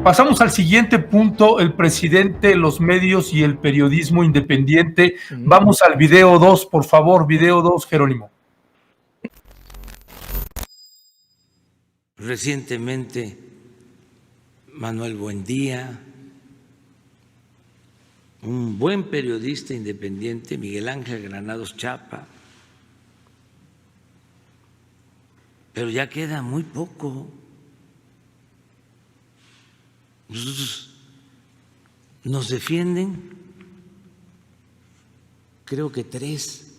Pasamos al siguiente punto, el presidente, los medios y el periodismo independiente. Vamos al video 2, por favor, video 2, Jerónimo. Recientemente, Manuel Buendía, un buen periodista independiente, Miguel Ángel Granados Chapa, pero ya queda muy poco. Nos defienden, creo que 3,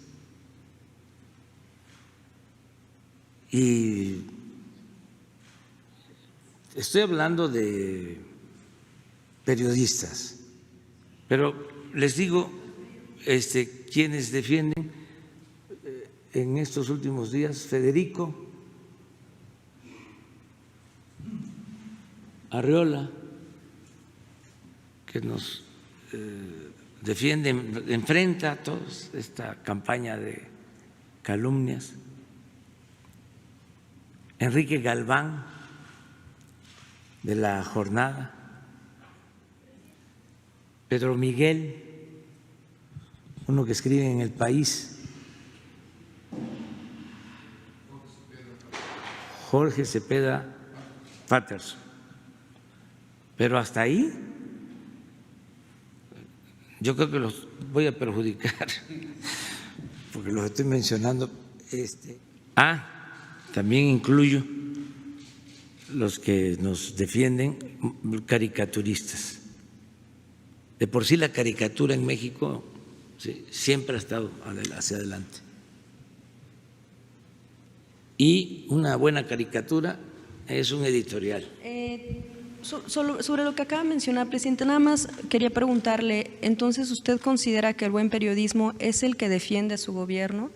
y estoy hablando de periodistas, pero les digo, quienes defienden en estos últimos días: Federico Arriola, que nos defiende, enfrenta a toda esta campaña de calumnias; Enrique Galván, de La Jornada; Pedro Miguel, uno que escribe en El País; Jorge Cepeda Patterson. Pero hasta ahí yo creo que los voy a perjudicar porque los estoy mencionando. También incluyo los que nos defienden, caricaturistas. De por sí la caricatura en México siempre ha estado hacia adelante. Y una buena caricatura es un editorial. Sobre lo que acaba de mencionar, presidente, nada más quería preguntarle, entonces, ¿usted considera que el buen periodismo es el que defiende a su gobierno?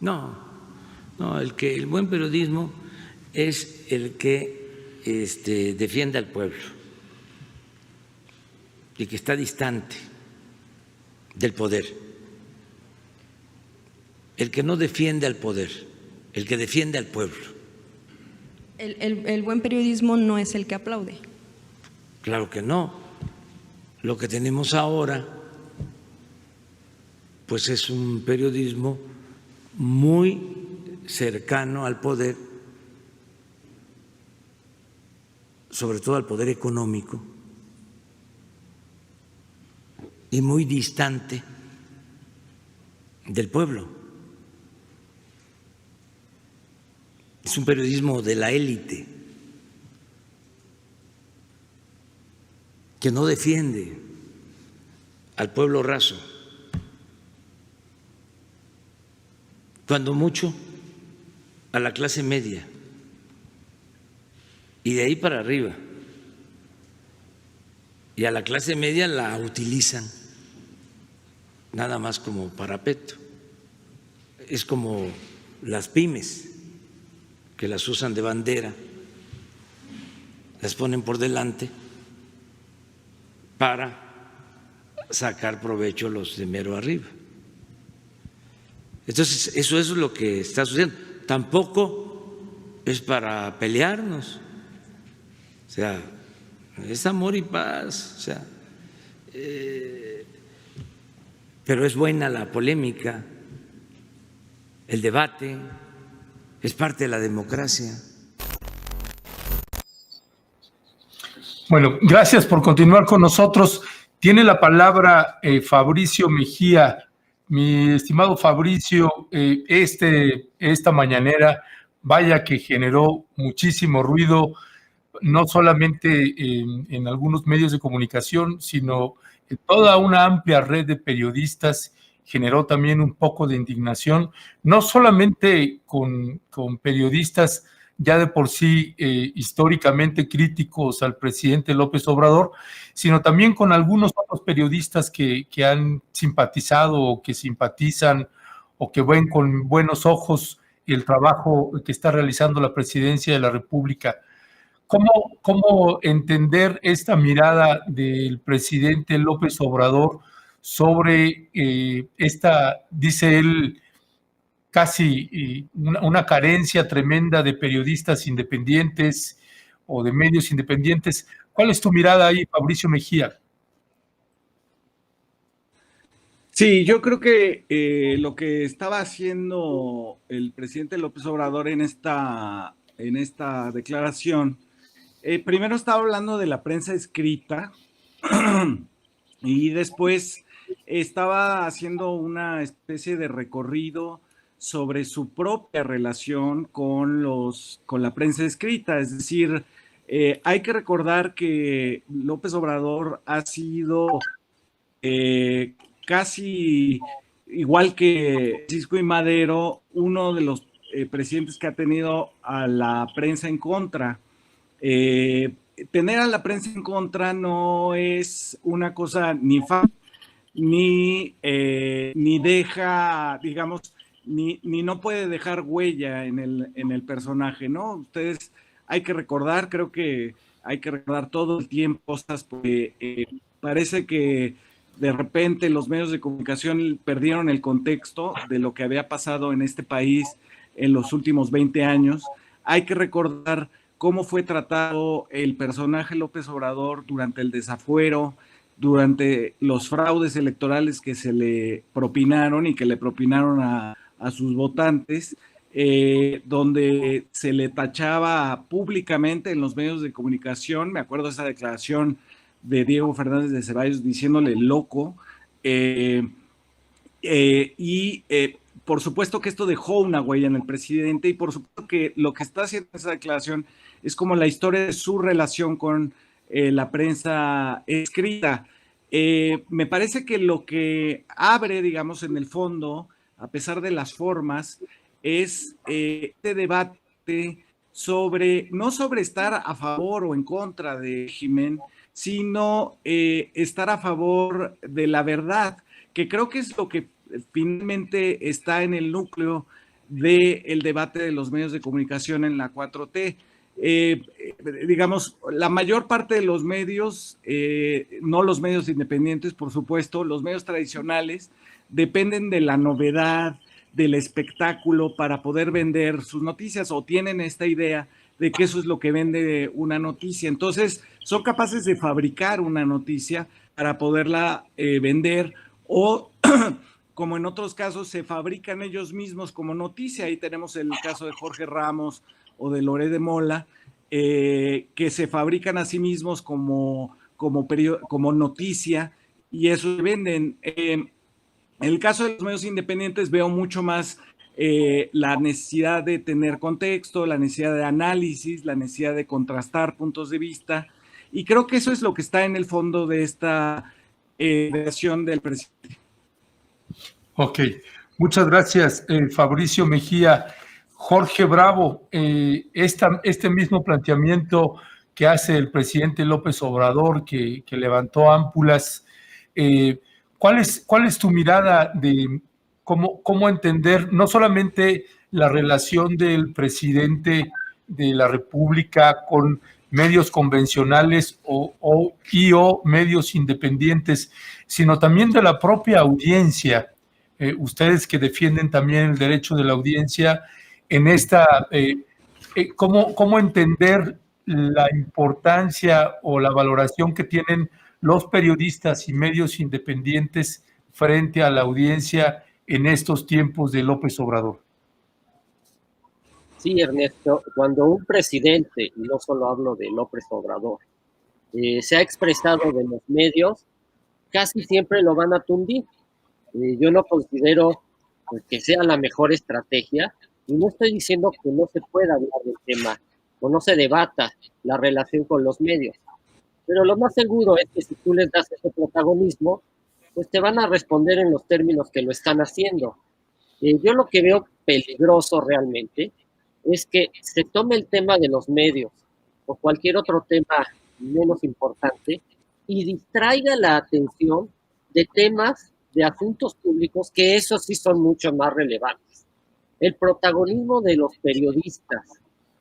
No, el buen periodismo es el que defiende al pueblo y que está distante del poder. El que no defiende al poder, el que defiende al pueblo. El buen periodismo no es el que aplaude. Claro que no. Lo que tenemos ahora, pues, es un periodismo muy cercano al poder, sobre todo al poder económico, y muy distante del pueblo. Es un periodismo de la élite, que no defiende al pueblo raso, cuando mucho a la clase media, y de ahí para arriba. Y a la clase media la utilizan nada más como parapeto. Es como las pymes, que las usan de bandera, las ponen por delante para sacar provecho los de mero arriba. Entonces, eso es lo que está sucediendo. Tampoco es para pelearnos, o sea, es amor y paz, o sea, pero es buena la polémica, el debate, es parte de la democracia. Bueno, gracias por continuar con nosotros. Tiene la palabra Fabricio Mejía. Mi estimado Fabricio, esta mañanera, vaya que generó muchísimo ruido, no solamente en algunos medios de comunicación, sino en toda una amplia red de periodistas. Generó también un poco de indignación, no solamente con periodistas ya de por sí históricamente críticos al presidente López Obrador, sino también con algunos otros periodistas que han simpatizado o que simpatizan o que ven con buenos ojos el trabajo que está realizando la presidencia de la República. ¿Cómo entender esta mirada del presidente López Obrador sobre esta, dice él, casi una carencia tremenda de periodistas independientes o de medios independientes? ¿Cuál es tu mirada ahí, Fabricio Mejía? Sí, yo creo que lo que estaba haciendo el presidente López Obrador en esta declaración, primero estaba hablando de la prensa escrita y después estaba haciendo una especie de recorrido sobre su propia relación con la prensa escrita. Es decir, hay que recordar que López Obrador ha sido casi igual que Francisco I. Madero, uno de los presidentes que ha tenido a la prensa en contra. Tener a la prensa en contra no es una cosa ni fácil, ni deja, digamos, ni no puede dejar huella en el personaje, ¿no? Ustedes hay que recordar, creo que hay que recordar todo el tiempo cosas, porque parece que de repente los medios de comunicación perdieron el contexto de lo que había pasado en este país en los últimos 20 años. Hay que recordar cómo fue tratado el personaje López Obrador durante el desafuero, durante los fraudes electorales que se le propinaron y que le propinaron a sus votantes, donde se le tachaba públicamente en los medios de comunicación. Me acuerdo de esa declaración de Diego Fernández de Ceballos diciéndole loco, por supuesto que esto dejó una huella en el presidente, y por supuesto que lo que está haciendo esa declaración es como la historia de su relación con la prensa escrita. Me parece que lo que abre, digamos, en el fondo, a pesar de las formas, es este debate sobre, no sobre estar a favor o en contra de régimen, sino estar a favor de la verdad, que creo que es lo que finalmente está en el núcleo del debate de los medios de comunicación en la 4T. Digamos, la mayor parte de los medios, no los medios independientes, por supuesto, los medios tradicionales, dependen de la novedad, del espectáculo para poder vender sus noticias, o tienen esta idea de que eso es lo que vende una noticia. Entonces, son capaces de fabricar una noticia para poderla vender, o como en otros casos se fabrican ellos mismos como noticia. Ahí tenemos el caso de Jorge Ramos o de Loret de Mola, que se fabrican a sí mismos como noticia, y eso se venden. En el caso de los medios independientes veo mucho más la necesidad de tener contexto, la necesidad de análisis, la necesidad de contrastar puntos de vista, y creo que eso es lo que está en el fondo de esta versión del presidente. Ok, muchas gracias, Fabricio Mejía. Jorge Bravo, este mismo planteamiento que hace el presidente López Obrador, que levantó ámpulas, ¿cuál es tu mirada de cómo entender no solamente la relación del presidente de la República con medios convencionales o medios independientes, sino también de la propia audiencia? Ustedes que defienden también el derecho de la audiencia, en esta, ¿cómo entender la importancia o la valoración que tienen los periodistas y medios independientes frente a la audiencia en estos tiempos de López Obrador? Sí, Ernesto, cuando un presidente, y no solo hablo de López Obrador, se ha expresado de los medios, casi siempre lo van a tundir. Yo no considero que sea la mejor estrategia, y no estoy diciendo que no se pueda hablar del tema o no se debata la relación con los medios, pero lo más seguro es que si tú les das ese protagonismo, pues te van a responder en los términos que lo están haciendo. Yo lo que veo peligroso realmente es que se tome el tema de los medios o cualquier otro tema menos importante y distraiga la atención de temas, de asuntos públicos, que esos sí son mucho más relevantes. El protagonismo de los periodistas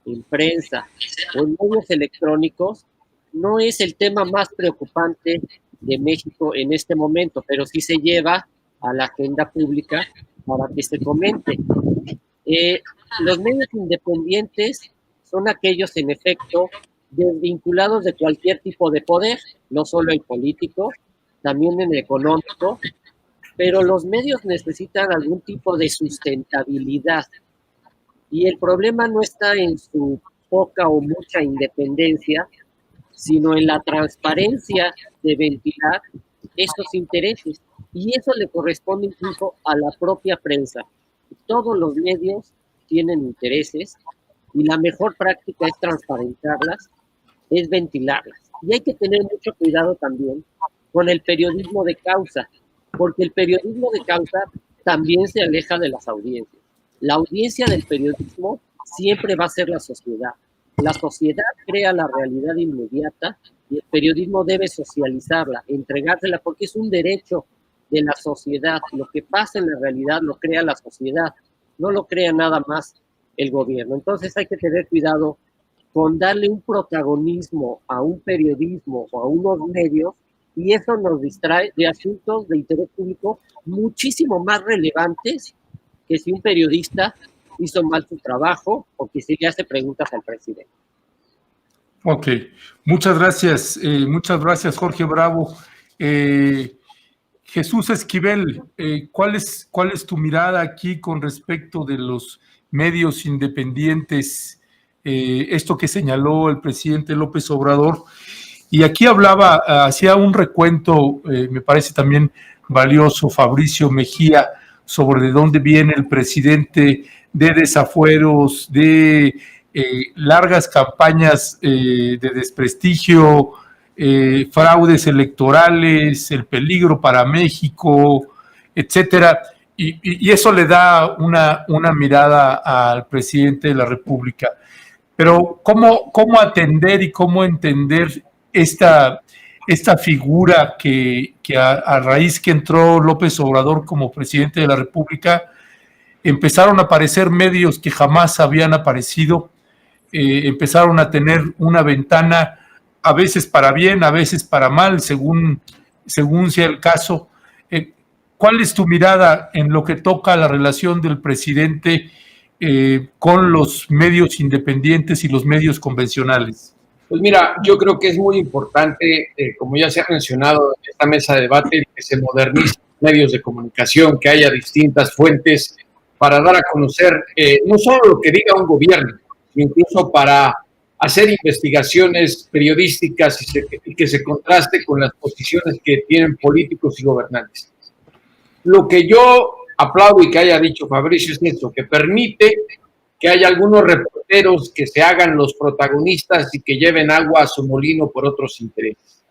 en prensa o en medios electrónicos no es el tema más preocupante de México en este momento, pero sí se lleva a la agenda pública para que se comente. Los medios independientes son aquellos, en efecto, desvinculados de cualquier tipo de poder, no solo el político, también en el económico, pero los medios necesitan algún tipo de sustentabilidad. Y el problema no está en su poca o mucha independencia, sino en la transparencia de ventilar esos intereses. Y eso le corresponde incluso a la propia prensa. Todos los medios tienen intereses y la mejor práctica es transparentarlas, es ventilarlas. Y hay que tener mucho cuidado también con el periodismo de causa, porque el periodismo de causa también se aleja de las audiencias. La audiencia del periodismo siempre va a ser la sociedad. La sociedad crea la realidad inmediata y el periodismo debe socializarla, entregársela, porque es un derecho de la sociedad. Lo que pasa en la realidad lo crea la sociedad, no lo crea nada más el gobierno. Entonces hay que tener cuidado con darle un protagonismo a un periodismo o a unos medios, y eso nos distrae de asuntos de interés público muchísimo más relevantes que si un periodista hizo mal su trabajo o que si le hace preguntas al presidente. Ok, muchas gracias Jorge Bravo. Jesús Esquivel, ¿cuál es tu mirada aquí con respecto de los medios independientes? Esto que señaló el presidente López Obrador, y aquí hacía un recuento, me parece también valioso, Fabricio Mejía, sobre de dónde viene el presidente, de desafueros, de largas campañas de desprestigio, fraudes electorales, el peligro para México, etcétera, y eso le da una mirada al presidente de la República. Pero ¿cómo atender y cómo entender esta figura que a raíz que entró López Obrador como presidente de la República, empezaron a aparecer medios que jamás habían aparecido, empezaron a tener una ventana, a veces para bien, a veces para mal, según sea el caso? ¿Cuál es tu mirada en lo que toca a la relación del presidente con los medios independientes y los medios convencionales? Pues mira, yo creo que es muy importante, como ya se ha mencionado en esta mesa de debate, que se modernicen los medios de comunicación, que haya distintas fuentes para dar a conocer no solo lo que diga un gobierno, sino incluso para hacer investigaciones periodísticas y que se contraste con las posiciones que tienen políticos y gobernantes. Lo que yo aplaudo y que haya dicho Fabricio es esto, que permite que haya algunos reporteros que se hagan los protagonistas y que lleven agua a su molino por otros intereses.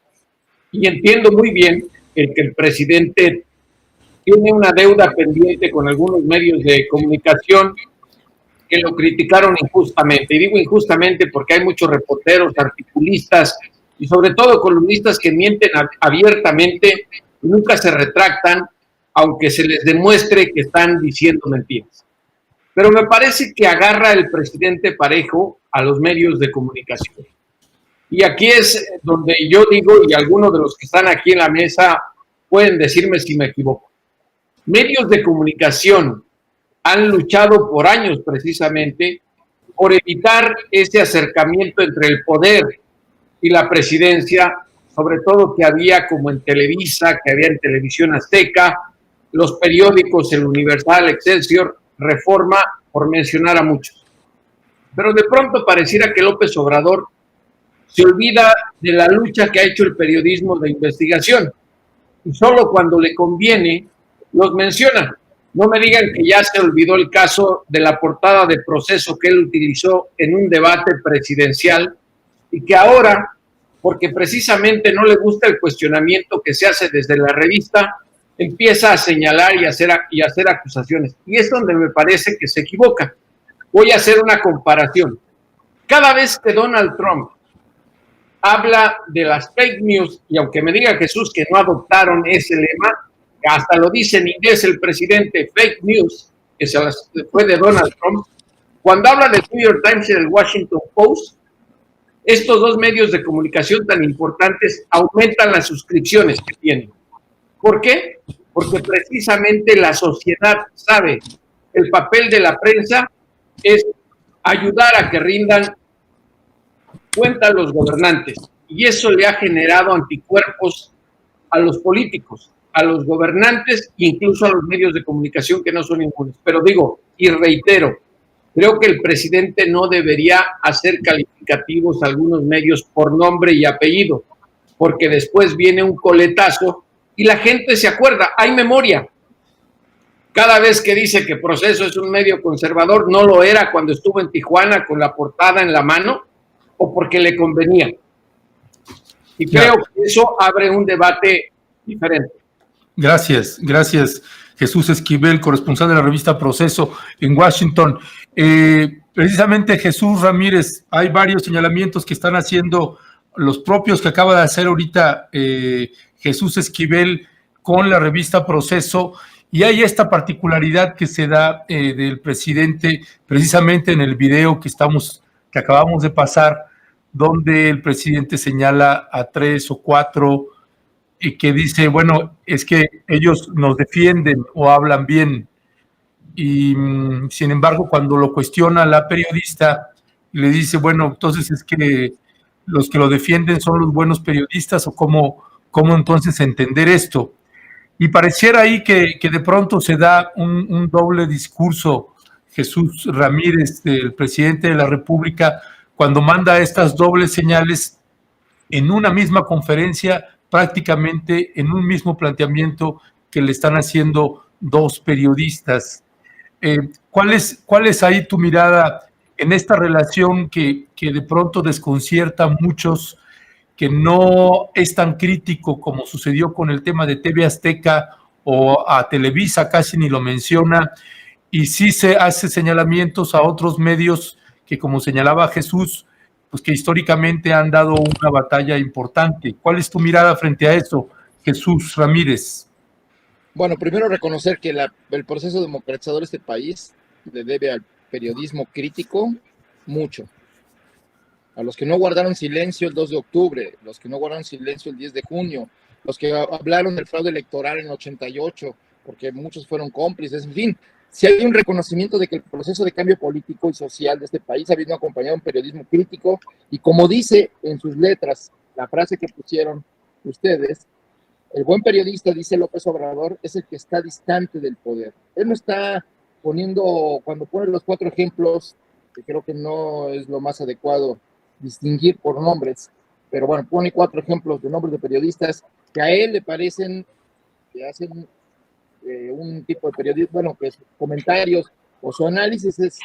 Y entiendo muy bien que el presidente tiene una deuda pendiente con algunos medios de comunicación que lo criticaron injustamente. Y digo injustamente porque hay muchos reporteros, articulistas y sobre todo columnistas que mienten abiertamente y nunca se retractan, aunque se les demuestre que están diciendo mentiras. Pero me parece que agarra el presidente parejo a los medios de comunicación. Y aquí es donde yo digo, y algunos de los que están aquí en la mesa pueden decirme si me equivoco. Medios de comunicación han luchado por años precisamente por evitar ese acercamiento entre el poder y la presidencia, sobre todo que había como en Televisa, que había en Televisión Azteca, los periódicos, el Universal, Excelsior, Reforma, por mencionar a muchos. Pero de pronto pareciera que López Obrador se olvida de la lucha que ha hecho el periodismo de investigación y solo cuando le conviene los menciona. No me digan que ya se olvidó el caso de la portada de Proceso que él utilizó en un debate presidencial y que ahora, porque precisamente no le gusta el cuestionamiento que se hace desde la revista, empieza a señalar y hacer acusaciones. Y es donde me parece que se equivoca. Voy a hacer una comparación. Cada vez que Donald Trump habla de las fake news, y aunque me diga Jesús que no adoptaron ese lema, hasta lo dice en inglés el presidente, fake news, que se las fue de Donald Trump, cuando habla del New York Times y del Washington Post, estos dos medios de comunicación tan importantes aumentan las suscripciones que tienen. ¿Por qué? Porque precisamente la sociedad sabe el papel de la prensa es ayudar a que rindan cuenta a los gobernantes, y eso le ha generado anticuerpos a los políticos, a los gobernantes e incluso a los medios de comunicación que no son inmunes. Pero digo, y reitero, creo que el presidente no debería hacer calificativos a algunos medios por nombre y apellido, porque después viene un coletazo y la gente se acuerda, hay memoria. Cada vez que dice que Proceso es un medio conservador, no lo era cuando estuvo en Tijuana con la portada en la mano o porque le convenía. Y creo que eso abre un debate diferente. Gracias, gracias. Jesús Esquivel, corresponsal de la revista Proceso en Washington. Precisamente Jesús Ramírez, hay varios señalamientos que están haciendo los propios que acaba de hacer ahorita Jesús Esquivel con la revista Proceso, y hay esta particularidad que se da del presidente precisamente en el video que acabamos de pasar, donde el presidente señala a 3 o 4 y que dice, bueno, es que ellos nos defienden o hablan bien. Y sin embargo, cuando lo cuestiona la periodista, le dice, bueno, entonces es que los que lo defienden son los buenos periodistas, o cómo entonces entender esto. Y pareciera ahí que de pronto se da un doble discurso, Jesús Ramírez, el presidente de la República, cuando manda estas dobles señales en una misma conferencia, prácticamente en un mismo planteamiento que le están haciendo dos periodistas. ¿Cuál es ahí tu mirada en esta relación que de pronto desconcierta a muchos, que no es tan crítico como sucedió con el tema de TV Azteca o a Televisa, casi ni lo menciona, y sí se hace señalamientos a otros medios que, como señalaba Jesús, pues que históricamente han dado una batalla importante? ¿Cuál es tu mirada frente a eso, Jesús Ramírez? Bueno, primero reconocer que el proceso democratizador de este país le debe al periodismo crítico mucho. A los que no guardaron silencio el 2 de octubre, los que no guardaron silencio el 10 de junio, los que hablaron del fraude electoral en el 88, porque muchos fueron cómplices, en fin. Si hay un reconocimiento de que el proceso de cambio político y social de este país ha venido acompañado de un periodismo crítico, y como dice en sus letras, la frase que pusieron ustedes, el buen periodista, dice López Obrador, es el que está distante del poder. Él no está poniendo, cuando pone los 4 ejemplos, que creo que no es lo más adecuado distinguir por nombres, pero bueno, pone 4 ejemplos de nombres de periodistas que a él le parecen que hacen un tipo de periodismo, bueno, que comentarios o su análisis es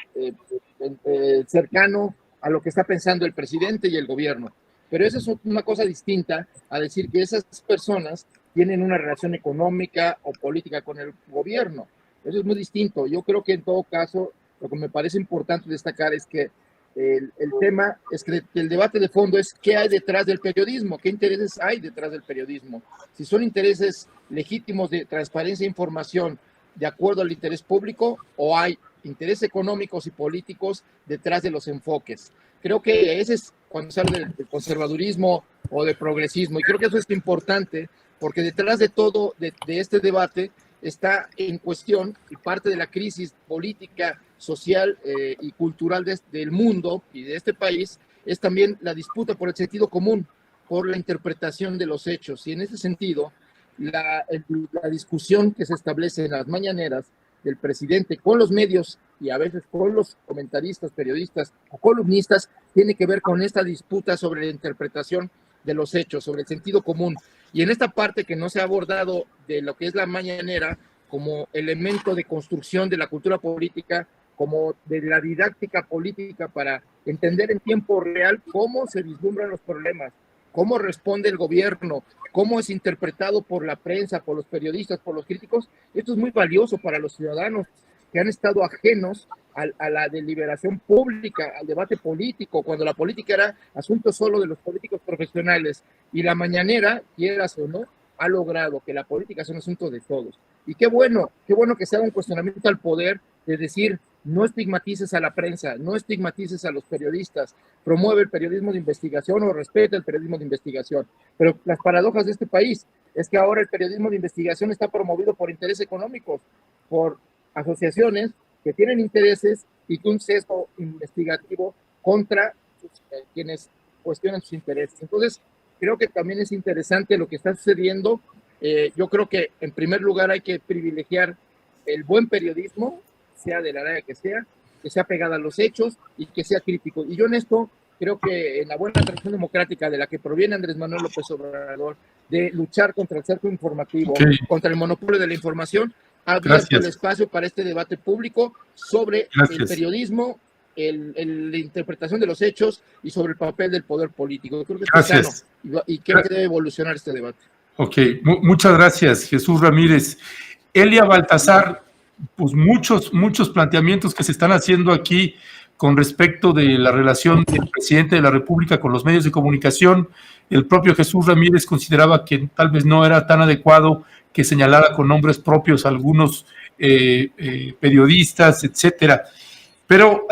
cercano a lo que está pensando el presidente y el gobierno. Pero eso es una cosa distinta a decir que esas personas tienen una relación económica o política con el gobierno. Eso es muy distinto. Yo creo que en todo caso, lo que me parece importante destacar es que el tema es que el debate de fondo es qué hay detrás del periodismo, qué intereses hay detrás del periodismo. Si son intereses legítimos de transparencia e información de acuerdo al interés público, o hay intereses económicos y políticos detrás de los enfoques. Creo que ese es cuando se habla del conservadurismo o de progresismo, y creo que eso es importante porque detrás de todo de este debate está en cuestión, y parte de la crisis política, social y cultural del mundo y de este país, es también la disputa por el sentido común, por la interpretación de los hechos. Y en ese sentido, la discusión que se establece en las mañaneras del presidente con los medios y a veces con los comentaristas, periodistas o columnistas, tiene que ver con esta disputa sobre la interpretación de los hechos, sobre el sentido común. Y en esta parte que no se ha abordado de lo que es la mañanera como elemento de construcción de la cultura política, como de la didáctica política para entender en tiempo real cómo se vislumbran los problemas, cómo responde el gobierno, cómo es interpretado por la prensa, por los periodistas, por los críticos. Esto es muy valioso para los ciudadanos que han estado ajenos a la deliberación pública, al debate político, cuando la política era asunto solo de los políticos profesionales, y la mañanera, quieras o no, ha logrado que la política sea un asunto de todos. Y qué bueno que se haga un cuestionamiento al poder de decir, no estigmatices a la prensa, no estigmatices a los periodistas, promueve el periodismo de investigación o respeta el periodismo de investigación. Pero las paradojas de este país es que ahora el periodismo de investigación está promovido por intereses económicos, por asociaciones que tienen intereses y que un sesgo investigativo contra quienes cuestionan sus intereses. Entonces, creo que también es interesante lo que está sucediendo. Yo creo que en primer lugar hay que privilegiar el buen periodismo, sea del área que sea pegada a los hechos y que sea crítico. Y yo en esto creo que en la buena tradición democrática de la que proviene Andrés Manuel López Obrador, de luchar contra el cerco informativo, contra el monopolio de la información, ha abierto el espacio para este debate público sobre el periodismo, la interpretación de los hechos y sobre el papel del poder político. Creo que es sano y creo que debe evolucionar este debate. Ok, muchas gracias, Jesús Ramírez. Elia Baltasar, pues muchos planteamientos que se están haciendo aquí con respecto de la relación del presidente de la República con los medios de comunicación. El propio Jesús Ramírez consideraba que tal vez no era tan adecuado que señalara con nombres propios a algunos periodistas, etcétera. Pero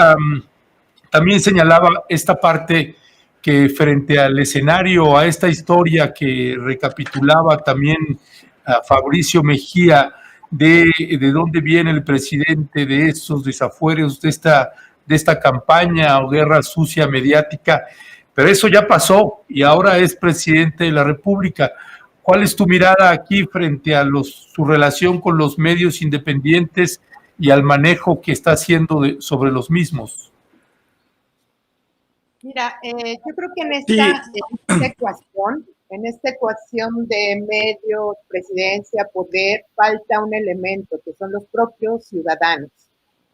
también señalaba esta parte que frente al escenario, a esta historia que recapitulaba también a Fabricio Mejía, de dónde viene el presidente, de esos desafueros, de esta campaña o guerra sucia mediática, pero eso ya pasó y ahora es presidente de la República. ¿Cuál es tu mirada aquí frente a su relación con los medios independientes y al manejo que está haciendo sobre los mismos? Mira, yo creo que en esta ecuación de medios, presidencia, poder, falta un elemento que son los propios ciudadanos.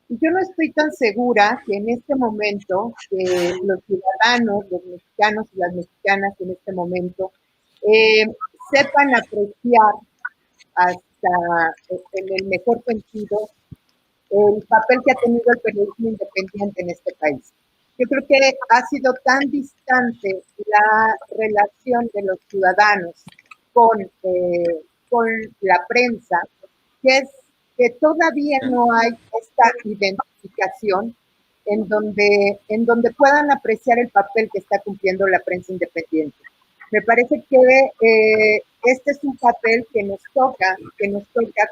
Y yo no estoy tan segura que en este momento los ciudadanos, los mexicanos y las mexicanas en este momento sepan apreciar hasta en el mejor sentido el papel que ha tenido el periodismo independiente en este país. Yo creo que ha sido tan distante la relación de los ciudadanos con la prensa que todavía no hay esta identificación en donde puedan apreciar el papel que está cumpliendo la prensa independiente. Me parece que este es un papel que nos toca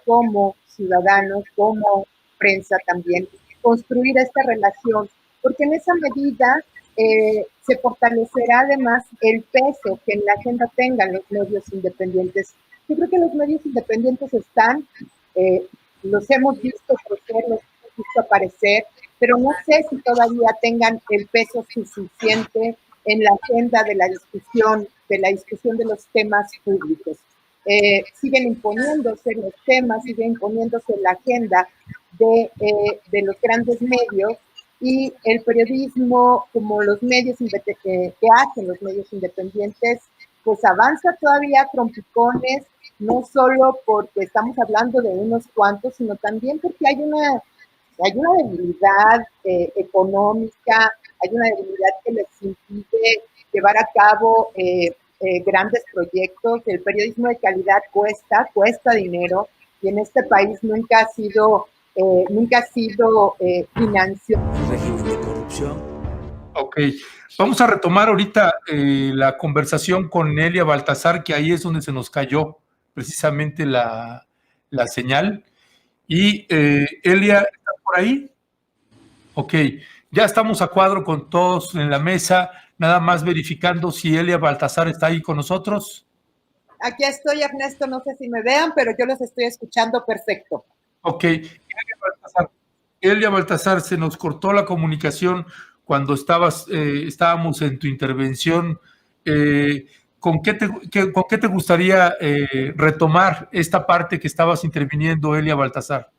como ciudadanos, como prensa también, construir esta relación, porque en esa medida se fortalecerá además el peso que en la agenda tengan los medios independientes. Yo creo que los medios independientes están, los hemos visto crecer, los hemos visto aparecer, pero no sé si todavía tengan el peso suficiente en la agenda de la discusión de los temas públicos. Siguen imponiéndose los temas, siguen imponiéndose la agenda de los grandes medios, y el periodismo, como los medios que hacen los medios independientes, pues avanza todavía a trompicones, no solo porque estamos hablando de unos cuantos, sino también porque hay una debilidad económica, hay una debilidad que les impide llevar a cabo grandes proyectos. El periodismo de calidad cuesta dinero, y en este país nunca ha sido financiado. Régimen de corrupción. Ok, vamos a retomar ahorita la conversación con Elia Baltasar, que ahí es donde se nos cayó precisamente la señal. Y Elia, ¿estás por ahí? Ok, ya estamos a cuadro con todos en la mesa, nada más verificando si Elia Baltasar está ahí con nosotros. Aquí estoy, Ernesto, no sé si me vean, pero yo los estoy escuchando perfecto. Ok, Elia Baltasar, se nos cortó la comunicación cuando estábamos en tu intervención. ¿Con qué te gustaría retomar esta parte que estabas interviniendo, Elia Baltasar?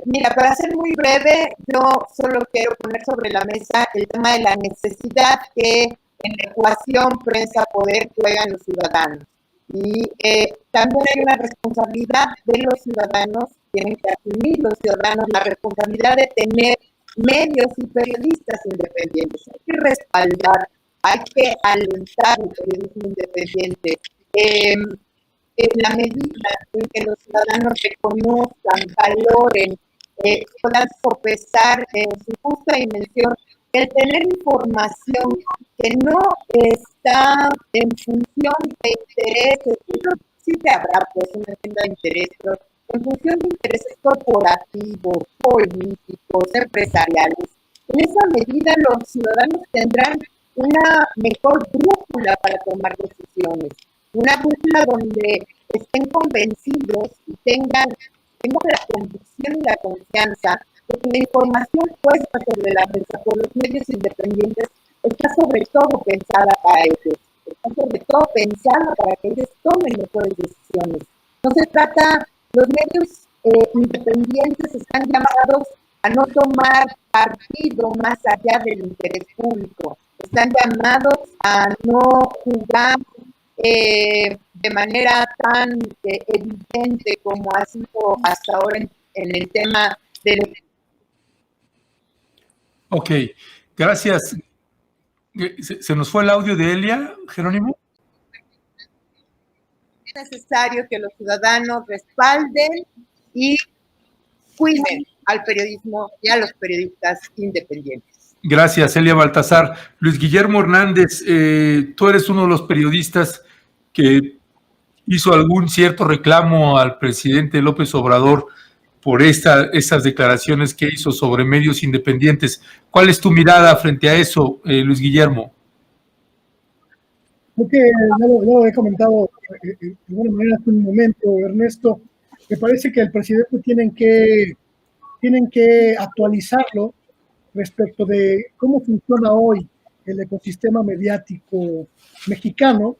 Mira, para ser muy breve, yo solo quiero poner sobre la mesa el tema de la necesidad que en la ecuación prensa-poder juegan los ciudadanos. Y también hay una responsabilidad de los ciudadanos, tienen que asumir los ciudadanos la responsabilidad de tener medios y periodistas independientes. Hay que respaldar, hay que alentar el periodismo independiente. En la medida en que los ciudadanos reconozcan, valoren, puedan sopesar en su justa dimensión el tener información que no está en función de intereses, sí que habrá pues una agenda de interés, pero en función de intereses corporativos, políticos, empresariales. En esa medida los ciudadanos tendrán una mejor brújula para tomar decisiones, una brújula donde estén convencidos y tengan la convicción y la confianza de que la información puesta sobre la mesa por los medios independientes está sobre todo pensada para ellos, está sobre todo pensada para que ellos tomen mejores decisiones. No se trata, los medios independientes están llamados a no tomar partido más allá del interés público, están llamados a no jugar de manera tan evidente como ha sido hasta ahora en el tema del... Ok, gracias. ¿Se nos fue el audio de Elia, Jerónimo? Es necesario que los ciudadanos respalden y cuiden al periodismo y a los periodistas independientes. Gracias, Elia Baltasar. Luis Guillermo Hernández, tú eres uno de los periodistas que hizo algún cierto reclamo al presidente López Obrador por esas declaraciones que hizo sobre medios independientes. ¿Cuál es tu mirada frente a eso, Luis Guillermo? Creo que ya lo he comentado de alguna manera hace un momento, Ernesto. Me parece que el presidente tienen que actualizarlo respecto de cómo funciona hoy el ecosistema mediático mexicano,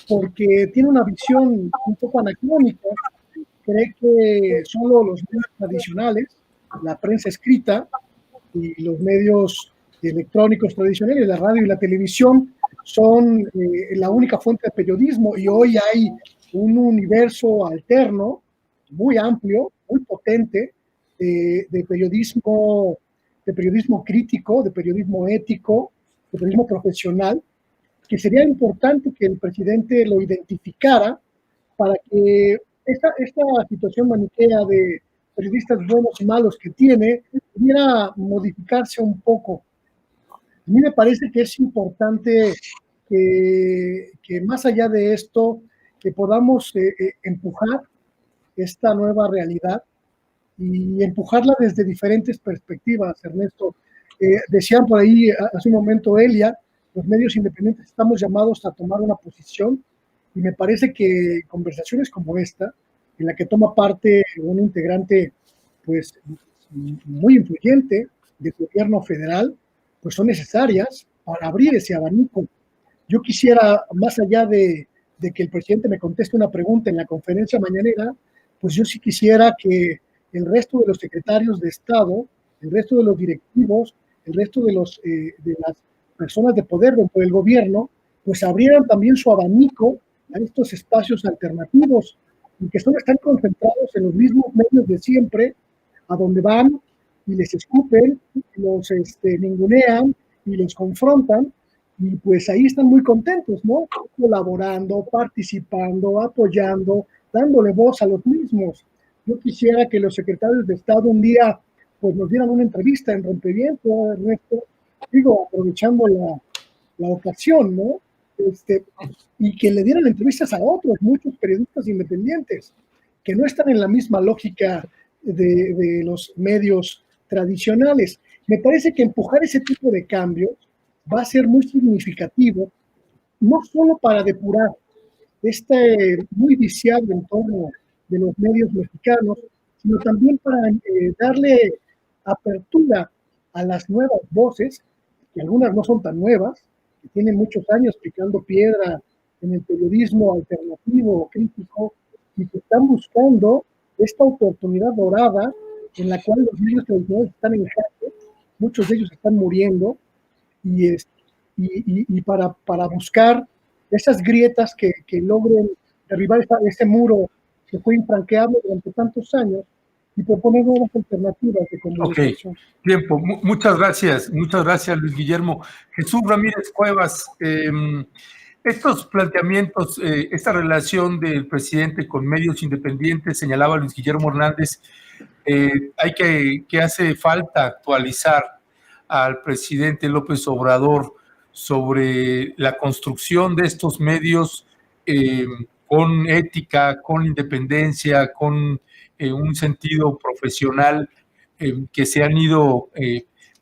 porque tiene una visión un poco anacrónica. Cree que solo los medios tradicionales, la prensa escrita y los medios electrónicos tradicionales, la radio y la televisión, son la única fuente de periodismo, y hoy hay un universo alterno, muy amplio, muy potente, de periodismo crítico, de periodismo ético, de periodismo profesional, que sería importante que el presidente lo identificara para que esta situación maniquea de periodistas buenos y malos que tiene pudiera modificarse un poco. A mí me parece que es importante que más allá de esto, que podamos empujar esta nueva realidad y empujarla desde diferentes perspectivas, Ernesto. Decían por ahí hace un momento Elia, los medios independientes estamos llamados a tomar una posición, y me parece que conversaciones como esta, en la que toma parte un integrante pues muy influyente del gobierno federal, pues son necesarias para abrir ese abanico. Yo quisiera, más allá de que el presidente me conteste una pregunta en la conferencia mañanera, pues yo sí quisiera que el resto de los secretarios de Estado, el resto de los directivos, el resto de las personas de poder dentro del gobierno, pues abrieran también su abanico a estos espacios alternativos, y que solo están concentrados en los mismos medios de siempre, a donde van y les escupen, los ningunean y los confrontan, y pues ahí están muy contentos, ¿no? Colaborando, participando, apoyando, dándole voz a los mismos. Yo quisiera que los secretarios de Estado un día pues nos dieran una entrevista en Rompeviento, Ernesto, digo, aprovechando la ocasión, ¿no? Y que le dieran entrevistas a otros, muchos periodistas independientes, que no están en la misma lógica de los medios tradicionales. Me parece que empujar ese tipo de cambios va a ser muy significativo, no solo para depurar este muy viciado entorno de los medios mexicanos, sino también para darle apertura a las nuevas voces, que algunas no son tan nuevas, que tienen muchos años picando piedra en el periodismo alternativo, crítico, y que están buscando esta oportunidad dorada en la cual los medios tradicionales están en jaque, muchos de ellos están muriendo, y para buscar esas grietas que logren derribar ese muro que fue infranqueable durante tantos años, y proponer nuevas alternativas de comunicación. Ok, tiempo. Muchas gracias Luis Guillermo. Jesús Ramírez Cuevas, estos planteamientos, esta relación del presidente con medios independientes, señalaba Luis Guillermo Hernández, que hace falta actualizar al presidente López Obrador sobre la construcción de estos medios con ética, con independencia, con un sentido profesional, que se han ido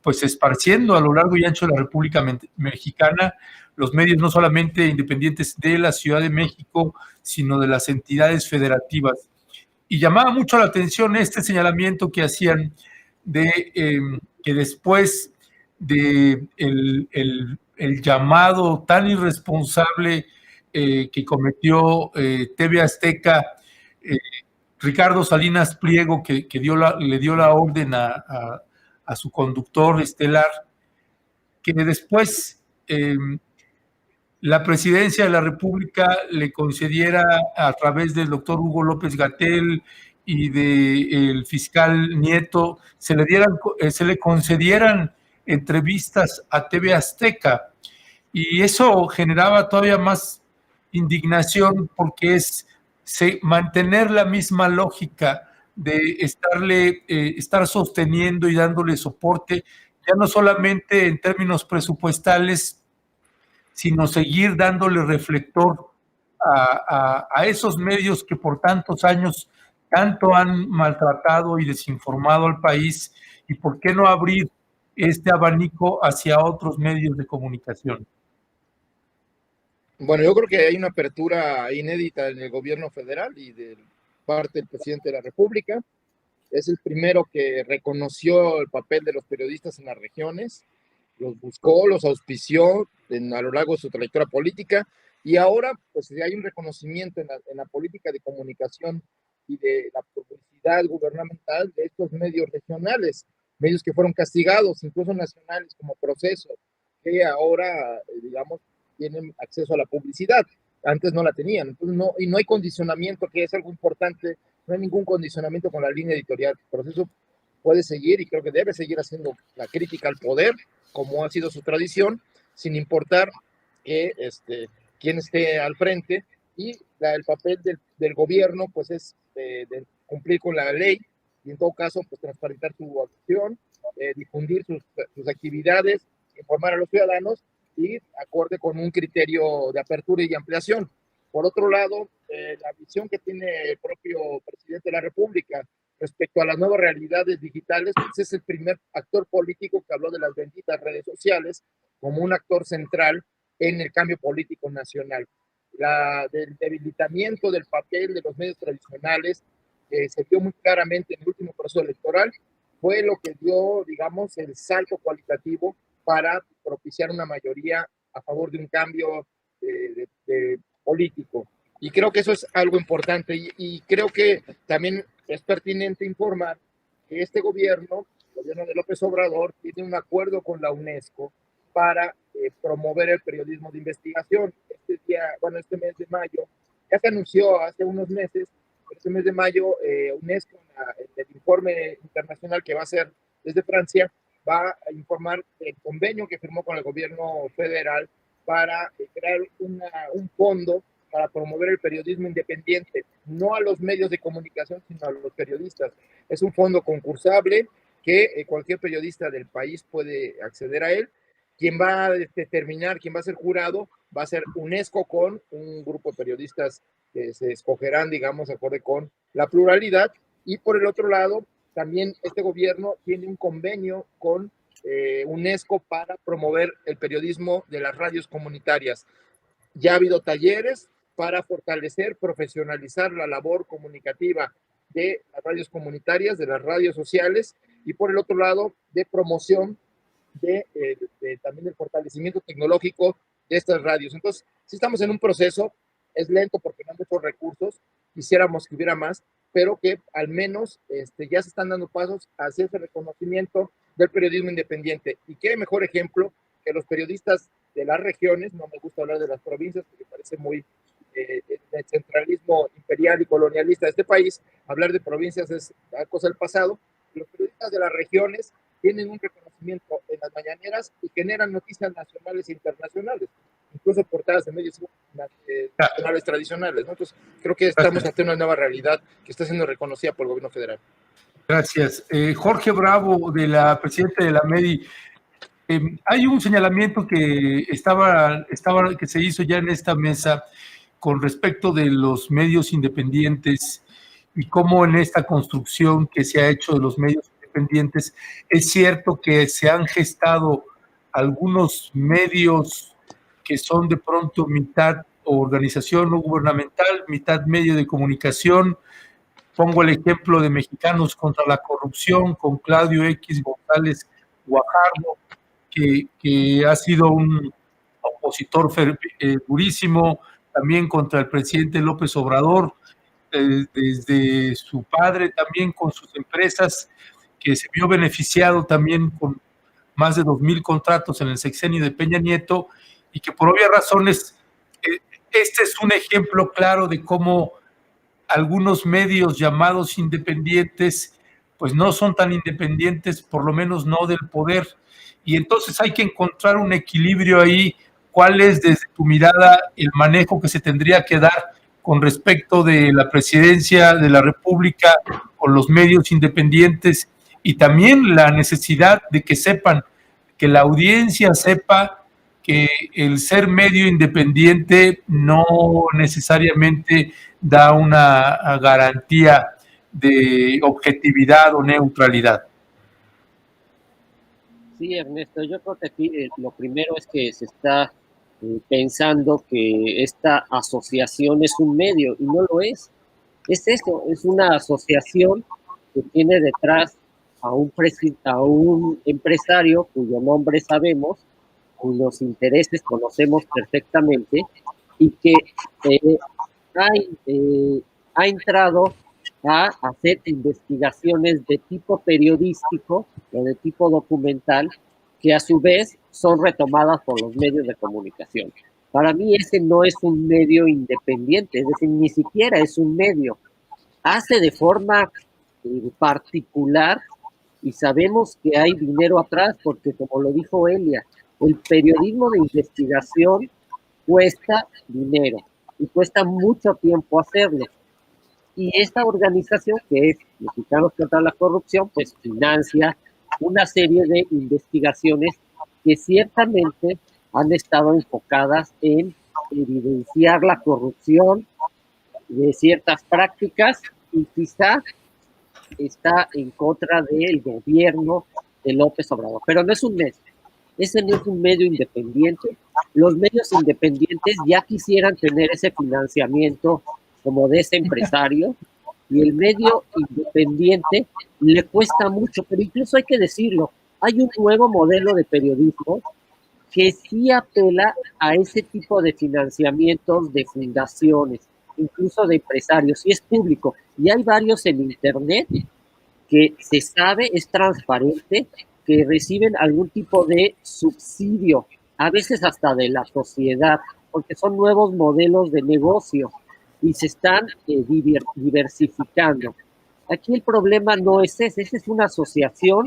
pues esparciendo a lo largo y ancho de la República Mexicana los medios no solamente independientes de la Ciudad de México, sino de las entidades federativas. Y llamaba mucho la atención este señalamiento que hacían de que después de el llamado tan irresponsable que cometió TV Azteca, Ricardo Salinas Pliego, que le dio la orden a su conductor estelar, que después la presidencia de la República le concediera a través del doctor Hugo López-Gatell y del fiscal Nieto, se le concedieran entrevistas a TV Azteca. Y eso generaba todavía más indignación porque es mantener la misma lógica de estar sosteniendo y dándole soporte, ya no solamente en términos presupuestales, sino seguir dándole reflector a esos medios que por tantos años tanto han maltratado y desinformado al país, y por qué no abrir este abanico hacia otros medios de comunicación. Bueno, yo creo que hay una apertura inédita en el gobierno federal y de parte del presidente de la República. Es el primero que reconoció el papel de los periodistas en las regiones, los buscó, los auspició a lo largo de su trayectoria política, y ahora pues hay un reconocimiento en la política de comunicación y de la publicidad gubernamental de estos medios regionales, medios que fueron castigados, incluso nacionales, como Proceso, que ahora, digamos, tienen acceso a la publicidad. Antes no la tenían. Entonces no hay condicionamiento, que es algo importante. No hay ningún condicionamiento con la línea editorial. El Proceso puede seguir, y creo que debe seguir haciendo la crítica al poder, como ha sido su tradición, sin importar quién esté al frente. Y el papel del gobierno pues es de cumplir con la ley, y en todo caso pues transparentar su acción, difundir sus actividades, informar a los ciudadanos, y acorde con un criterio de apertura y ampliación. Por otro lado, la visión que tiene el propio presidente de la República respecto a las nuevas realidades digitales, pues es el primer actor político que habló de las benditas redes sociales como un actor central en el cambio político nacional. Del debilitamiento del papel de los medios tradicionales se vio muy claramente en el último proceso electoral, fue lo que dio, digamos, el salto cualitativo para propiciar una mayoría a favor de un cambio político. Y creo que eso es algo importante, y creo que también es pertinente informar que este gobierno, el gobierno de López Obrador, tiene un acuerdo con la UNESCO para promover el periodismo de investigación. Este mes de mayo, ya se anunció hace unos meses, este mes de mayo, UNESCO, en el informe internacional que va a hacer desde Francia, va a informar del convenio que firmó con el gobierno federal para crear un fondo para promover el periodismo independiente, no a los medios de comunicación, sino a los periodistas. Es un fondo concursable que cualquier periodista del país puede acceder a él. Quien va a determinar, quien va a ser jurado, va a ser UNESCO, con un grupo de periodistas que se escogerán, digamos, acorde con la pluralidad. Y por el otro lado, también este gobierno tiene un convenio con UNESCO para promover el periodismo de las radios comunitarias. Ya ha habido talleres para fortalecer, profesionalizar la labor comunicativa de las radios comunitarias, de las radios sociales, y por el otro lado, de promoción también del fortalecimiento tecnológico de estas radios. Entonces, si estamos en un proceso, es lento porque no hay muchos recursos, quisiéramos que hubiera más, pero que al menos ya se están dando pasos hacia ese reconocimiento del periodismo independiente. Y qué mejor ejemplo que los periodistas de las regiones. No me gusta hablar de las provincias porque parece muy el centralismo imperial y colonialista de este país. Hablar de provincias es cosa del pasado. Los periodistas de las regiones tienen un reconocimiento en las mañaneras y generan noticias nacionales e internacionales, incluso portadas de medios nacionales tradicionales, ¿no? Entonces, creo que estamos ante una nueva realidad que está siendo reconocida por el gobierno federal. Gracias. Jorge Bravo, de la presidenta de la MEDI. Hay un señalamiento que que se hizo ya en esta mesa con respecto de los medios independientes y cómo en esta construcción que se ha hecho de los medios independientes independientes. Es cierto que se han gestado algunos medios que son de pronto mitad organización no gubernamental, mitad medio de comunicación. Pongo el ejemplo de Mexicanos contra la Corrupción con Claudio X González Guajardo, que ha sido un opositor durísimo también contra el presidente López Obrador, desde su padre también con sus empresas, que se vio beneficiado también con más de 2,000 contratos en el sexenio de Peña Nieto, y que por obvias razones, este es un ejemplo claro de cómo algunos medios llamados independientes, pues no son tan independientes, por lo menos no del poder, y entonces hay que encontrar un equilibrio ahí. ¿Cuál es, desde tu mirada, el manejo que se tendría que dar con respecto de la presidencia de la República con los medios independientes, y también la necesidad de que sepan, que la audiencia sepa que el ser medio independiente no necesariamente da una garantía de objetividad o neutralidad? Sí, Ernesto, yo creo que aquí lo primero es que se está pensando que esta asociación es un medio, y no lo es. Es eso, es una asociación que tiene detrás a un empresario cuyo nombre sabemos, cuyos intereses conocemos perfectamente, y que ha entrado a hacer investigaciones de tipo periodístico o de tipo documental, que a su vez son retomadas por los medios de comunicación. Para mí ese no es un medio independiente, es decir, ni siquiera es un medio. Hace de forma particular, y sabemos que hay dinero atrás, porque como lo dijo Elia, el periodismo de investigación cuesta dinero y cuesta mucho tiempo hacerlo. Y esta organización, que es Mexicanos contra la Corrupción, pues financia una serie de investigaciones que ciertamente han estado enfocadas en evidenciar la corrupción de ciertas prácticas, y quizá está en contra del gobierno de López Obrador. Pero no es un medio. Ese no es un medio independiente. Los medios independientes ya quisieran tener ese financiamiento como de ese empresario, y el medio independiente le cuesta mucho, pero incluso hay que decirlo, hay un nuevo modelo de periodismo que sí apela a ese tipo de financiamientos de fundaciones, incluso de empresarios, y es público, y hay varios en internet que se sabe, es transparente, que reciben algún tipo de subsidio, a veces hasta de la sociedad, porque son nuevos modelos de negocio y se están diversificando. Aquí el problema no es ese, esa es una asociación,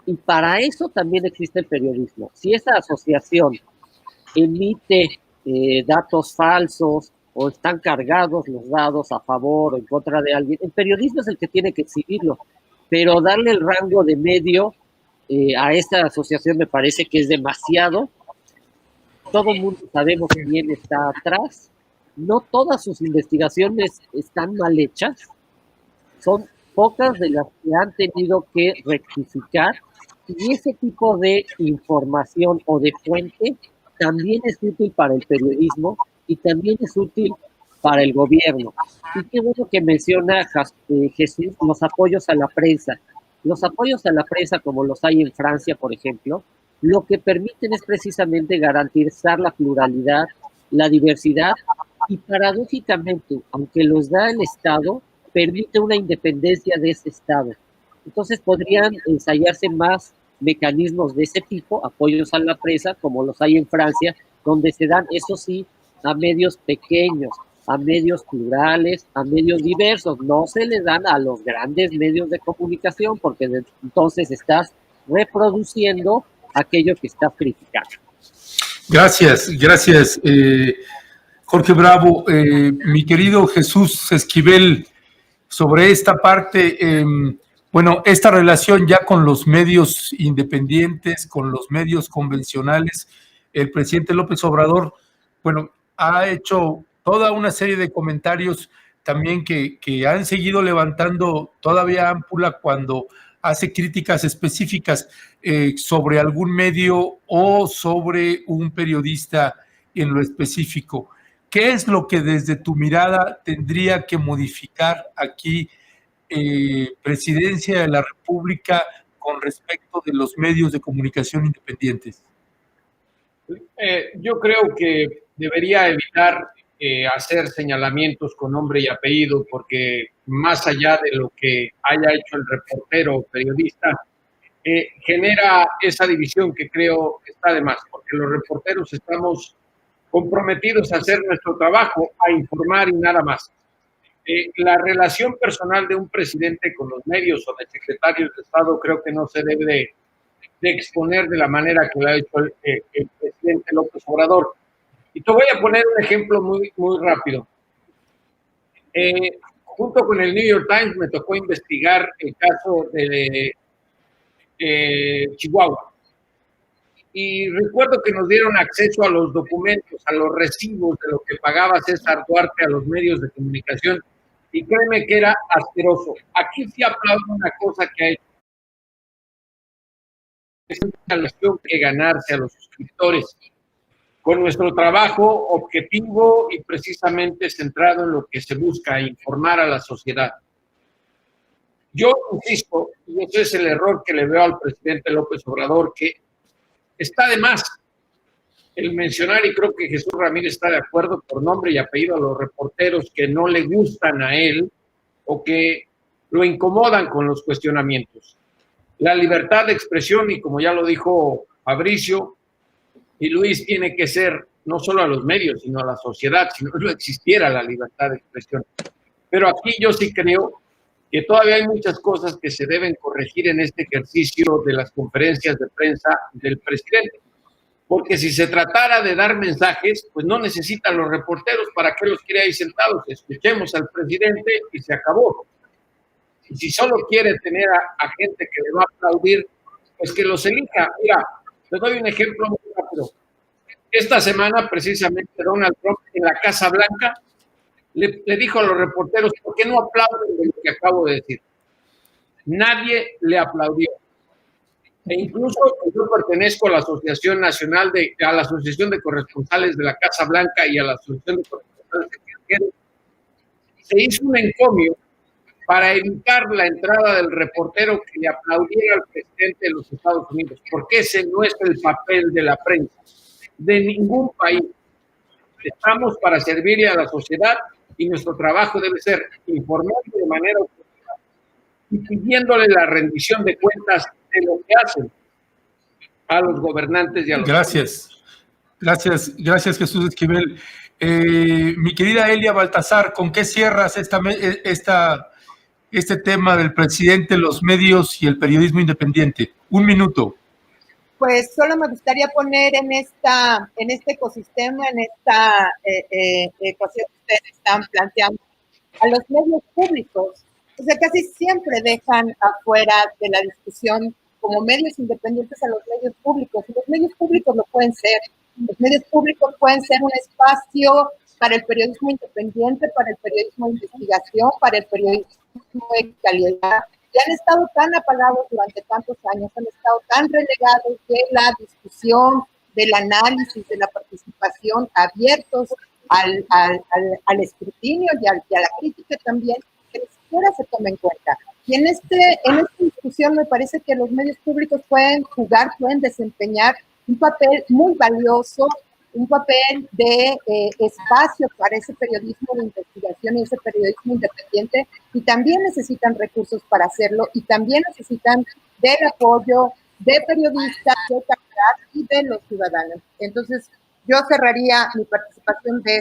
y para eso también existe el periodismo. Si esa asociación emite datos falsos o están cargados los datos a favor o en contra de alguien, el periodismo es el que tiene que exhibirlo, pero darle el rango de medio a esta asociación me parece que es demasiado. Todo el mundo sabemos quién está atrás. No todas sus investigaciones están mal hechas, son pocas de las que han tenido que rectificar, y ese tipo de información o de fuente también es útil para el periodismo y también es útil para el gobierno. Y qué bueno que menciona Jesús los apoyos a la prensa. Los apoyos a la prensa, como los hay en Francia, por ejemplo, lo que permiten es precisamente garantizar la pluralidad, la diversidad, y paradójicamente, aunque los da el Estado, permite una independencia de ese Estado. Entonces podrían ensayarse más mecanismos de ese tipo, apoyos a la prensa, como los hay en Francia, donde se dan, eso sí, a medios pequeños, a medios plurales, a medios diversos. No se le dan a los grandes medios de comunicación, porque entonces estás reproduciendo aquello que estás criticando. Gracias, Jorge Bravo. Mi querido Jesús Esquivel, sobre esta parte, bueno, esta relación ya con los medios independientes, con los medios convencionales, el presidente López Obrador, bueno, ha hecho toda una serie de comentarios también que han seguido levantando todavía ámpula cuando hace críticas específicas sobre algún medio o sobre un periodista en lo específico. ¿Qué es lo que desde tu mirada tendría que modificar aquí Presidencia de la República con respecto de los medios de comunicación independientes? Yo creo que debería evitar hacer señalamientos con nombre y apellido, porque más allá de lo que haya hecho el reportero o periodista, genera esa división que creo está de más, porque los reporteros estamos comprometidos a hacer nuestro trabajo, a informar y nada más. La relación personal de un presidente con los medios o de secretarios de Estado creo que no se debe de exponer de la manera que lo ha hecho el presidente López Obrador. Y te voy a poner un ejemplo muy, muy rápido. Junto con el New York Times me tocó investigar el caso de Chihuahua. Y recuerdo que nos dieron acceso a los documentos, a los recibos de lo que pagaba César Duarte a los medios de comunicación. Y créeme que era asqueroso. Aquí sí aplaudo una cosa que ha hecho. Es una relación que ganarse a los suscriptores con nuestro trabajo objetivo y precisamente centrado en lo que se busca, informar a la sociedad. Yo insisto, y ese es el error que le veo al presidente López Obrador, que está de más el mencionar, y creo que Jesús Ramírez está de acuerdo, por nombre y apellido a los reporteros que no le gustan a él o que lo incomodan con los cuestionamientos. La libertad de expresión, y como ya lo dijo Fabricio y Luis, tiene que ser no solo a los medios, sino a la sociedad, si no existiera la libertad de expresión. Pero aquí yo sí creo que todavía hay muchas cosas que se deben corregir en este ejercicio de las conferencias de prensa del presidente. Porque si se tratara de dar mensajes, pues no necesitan los reporteros, ¿para qué los quiere ahí sentados? Escuchemos al presidente y se acabó. Y si solo quiere tener a gente que le va a aplaudir, pues que los elija. Mira, te doy un ejemplo muy rápido. Esta semana, precisamente, Donald Trump en la Casa Blanca le dijo a los reporteros, ¿por qué no aplauden de lo que acabo de decir? Nadie le aplaudió. E incluso yo pertenezco a la Asociación Nacional a la Asociación de Corresponsales de la Casa Blanca y a la Asociación de Corresponsales Extranjeros. Se hizo un encomio para evitar la entrada del reportero que le aplaudiera al presidente de los Estados Unidos, porque ese no es el papel de la prensa, de ningún país. Estamos para servirle a la sociedad y nuestro trabajo debe ser informar de manera objetiva y pidiéndole la rendición de cuentas de lo que hacen a los gobernantes y a los... Gracias Jesús Esquivel. Mi querida Elia Baltasar, ¿con qué cierras este tema del presidente, los medios y el periodismo independiente? Un minuto. Pues solo me gustaría poner en este ecosistema, en esta ecuación que ustedes están planteando, a los medios públicos. O sea, casi siempre dejan afuera de la discusión como medios independientes a los medios públicos. Y los medios públicos lo pueden ser. Los medios públicos pueden ser un espacio para el periodismo independiente, para el periodismo de investigación, para el periodismo de calidad. Y han estado tan apagados durante tantos años, han estado tan relegados de la discusión, del análisis, de la participación, abiertos al escrutinio y a la crítica también, que ni siquiera se toma en cuenta. Y en esta discusión me parece que los medios públicos pueden jugar, pueden desempeñar un papel muy valioso, un papel de espacio para ese periodismo de investigación y ese periodismo independiente, y también necesitan recursos para hacerlo, y también necesitan del apoyo de periodistas, de calidad y de los ciudadanos. Entonces, yo cerraría mi participación de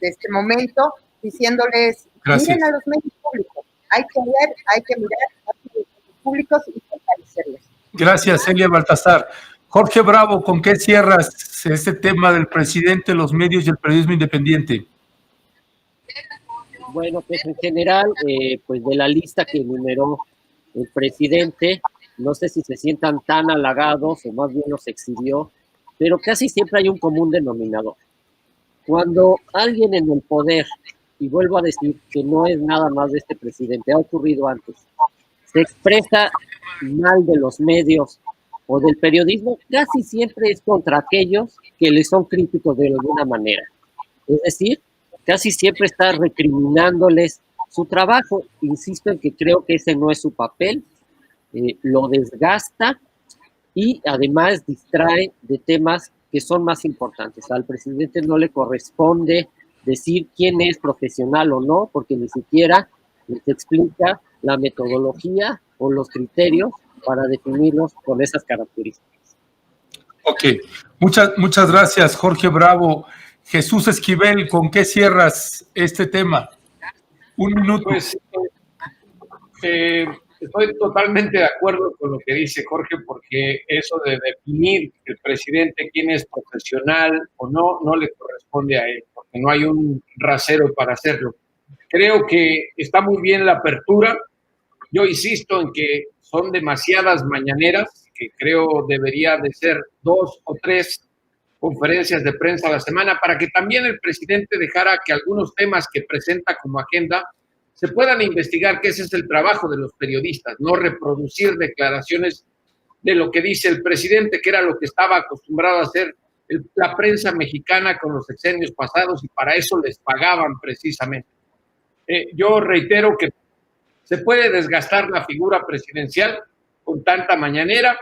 este momento diciéndoles, miren a los medios públicos, hay que ver, hay que mirar a los medios públicos y fortalecerlos. Gracias, Elia Baltasar. Jorge Bravo, ¿con qué cierras este tema del presidente, los medios y el periodismo independiente? Bueno, pues en general, pues de la lista que enumeró el presidente, no sé si se sientan tan halagados o más bien los exhibió, pero casi siempre hay un común denominador. Cuando alguien en el poder, y vuelvo a decir que no es nada más de este presidente, ha ocurrido antes, se expresa mal de los medios o del periodismo, casi siempre es contra aquellos que le son críticos de alguna manera. Es decir, casi siempre está recriminándoles su trabajo. Insisto en que creo que ese no es su papel, lo desgasta y además distrae de temas que son más importantes. Al presidente no le corresponde decir quién es profesional o no, porque ni siquiera les explica la metodología o los criterios para definirlos con esas características. Ok, muchas gracias, Jorge Bravo. Jesús Esquivel, ¿con qué cierras este tema? Un minuto. Pues estoy totalmente de acuerdo con lo que dice Jorge, porque eso de definir el presidente quién es profesional o no le corresponde a él, porque no hay un rasero para hacerlo. Creo que está muy bien la apertura. Yo insisto en que son demasiadas mañaneras, que creo debería de ser 2 o 3 conferencias de prensa a la semana, para que también el presidente dejara que algunos temas que presenta como agenda se puedan investigar, que ese es el trabajo de los periodistas, no reproducir declaraciones de lo que dice el presidente, que era lo que estaba acostumbrado a hacer la prensa mexicana con los sexenios pasados, y para eso les pagaban precisamente. Yo reitero que se puede desgastar la figura presidencial con tanta mañanera,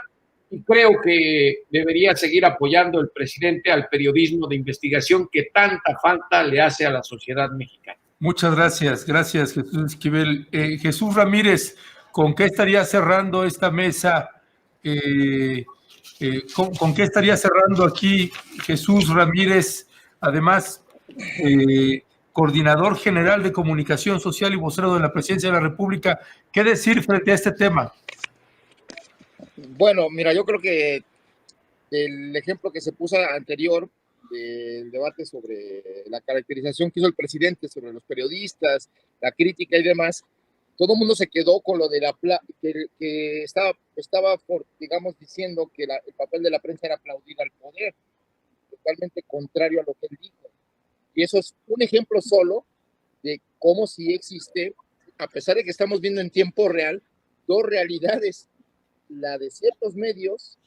y creo que debería seguir apoyando el presidente al periodismo de investigación que tanta falta le hace a la sociedad mexicana. Muchas gracias, Jesús Esquivel. Jesús Ramírez, ¿con qué estaría cerrando esta mesa? ¿Con qué estaría cerrando aquí Jesús Ramírez? Además, coordinador general de comunicación social y vocero de la Presidencia de la República. ¿Qué decir frente a este tema? Bueno, mira, yo creo que el ejemplo que se puso anterior del debate sobre la caracterización que hizo el presidente sobre los periodistas, la crítica y demás, todo el mundo se quedó con lo de que estaba digamos, diciendo que el papel de la prensa era aplaudir al poder, totalmente contrario a lo que él dijo. Y eso es un ejemplo solo de cómo sí existe, a pesar de que estamos viendo en tiempo real, dos realidades, la de ciertos medios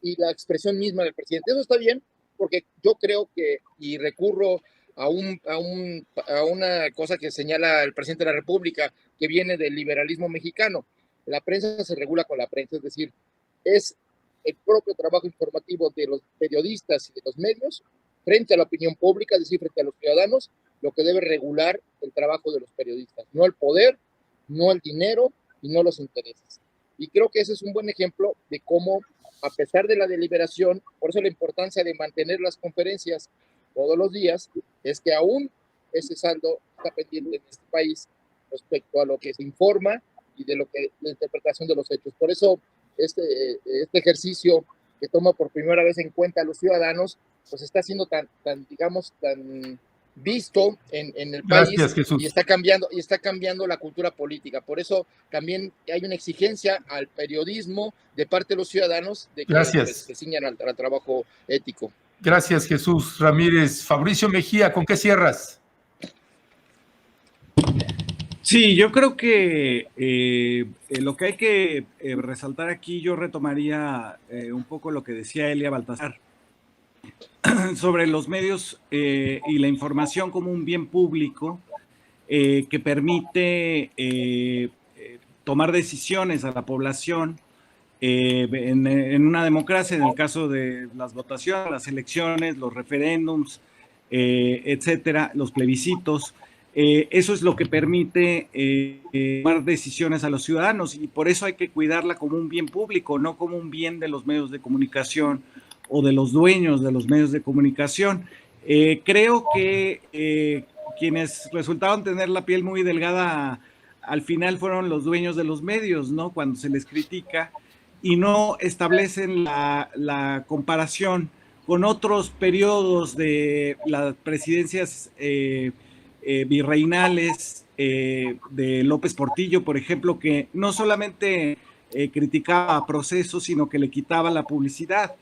y la expresión misma del presidente. Eso está bien, porque yo creo que, y recurro a una cosa que señala el presidente de la República, que viene del liberalismo mexicano. La prensa se regula con la prensa, es decir, es el propio trabajo informativo de los periodistas y de los medios frente a la opinión pública, es decir, frente a los ciudadanos, lo que debe regular el trabajo de los periodistas. No el poder, no el dinero y no los intereses. Y creo que ese es un buen ejemplo de cómo, a pesar de la deliberación, por eso la importancia de mantener las conferencias todos los días, es que aún ese saldo está pendiente en este país respecto a lo que se informa y de lo que la interpretación de los hechos. Por eso este ejercicio que toma por primera vez en cuenta a los ciudadanos, pues está siendo tan visto en el país. Gracias, Jesús. y está cambiando la cultura política. Por eso también hay una exigencia al periodismo de parte de los ciudadanos de que se ciñan al trabajo ético. Gracias, Jesús Ramírez. Fabricio Mejía, ¿con qué cierras? Sí, yo creo que lo que hay que resaltar aquí, yo retomaría un poco lo que decía Elia Baltasar sobre los medios y la información como un bien público que permite tomar decisiones a la población en una democracia, en el caso de las votaciones, las elecciones, los referéndums, etcétera, los plebiscitos. Eso es lo que permite tomar decisiones a los ciudadanos, y por eso hay que cuidarla como un bien público, no como un bien de los medios de comunicación o de los dueños de los medios de comunicación. Creo que quienes resultaron tener la piel muy delgada al final fueron los dueños de los medios, ¿no? Cuando se les critica y no establecen la comparación con otros periodos de las presidencias virreinales de López Portillo, por ejemplo, que no solamente criticaba procesos, sino que le quitaba la publicidad,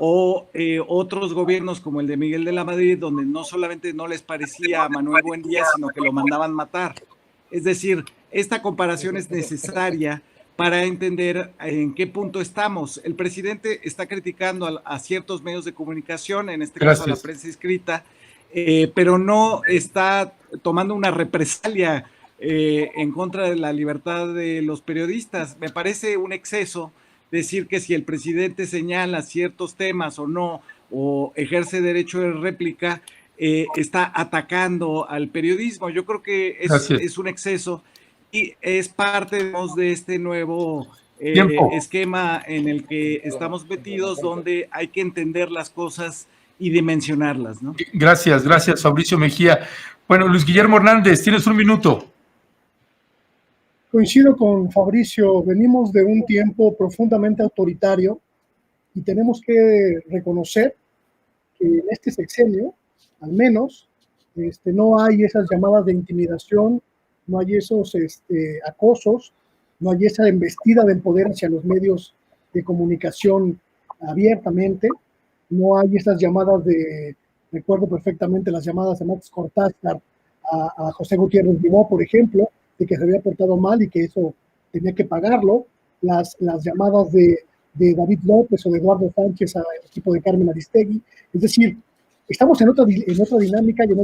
o otros gobiernos como el de Miguel de la Madrid, donde no solamente no les parecía a Manuel Buendía, sino que lo mandaban matar. Es decir, esta comparación es necesaria para entender en qué punto estamos. El presidente está criticando a ciertos medios de comunicación, en este caso a la prensa escrita, pero no está tomando una represalia en contra de la libertad de los periodistas. Me parece un exceso decir que si el presidente señala ciertos temas o no, o ejerce derecho de réplica, está atacando al periodismo. Yo creo que es un exceso y es parte de este nuevo esquema en el que estamos metidos, donde hay que entender las cosas y dimensionarlas, ¿no? Gracias, Fabricio Mejía. Bueno, Luis Guillermo Hernández, tienes un minuto. Coincido con Fabricio, venimos de un tiempo profundamente autoritario y tenemos que reconocer que en este sexenio, al menos, no hay esas llamadas de intimidación, no hay esos acosos, no hay esa embestida del poder hacia los medios de comunicación abiertamente, no hay esas llamadas recuerdo perfectamente las llamadas de Max Cortázar a José Gutiérrez Vivó, por ejemplo, de que se había portado mal y que eso tenía que pagarlo, las llamadas de David López o de Eduardo Sánchez al equipo de Carmen Aristegui. Es decir, estamos en otra dinámica y en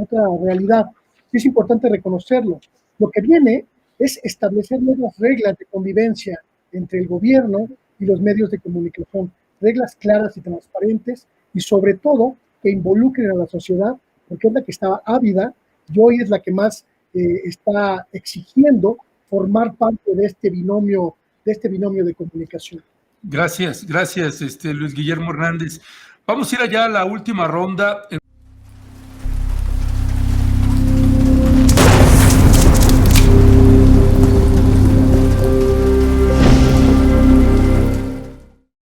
otra realidad. Es importante reconocerlo. Lo que viene es establecer nuevas reglas de convivencia entre el gobierno y los medios de comunicación, reglas claras y transparentes y sobre todo que involucren a la sociedad, porque es la que estaba ávida y hoy es la que más está exigiendo formar parte de este binomio de comunicación. Gracias, Luis Guillermo Hernández. Vamos a ir allá a la última ronda.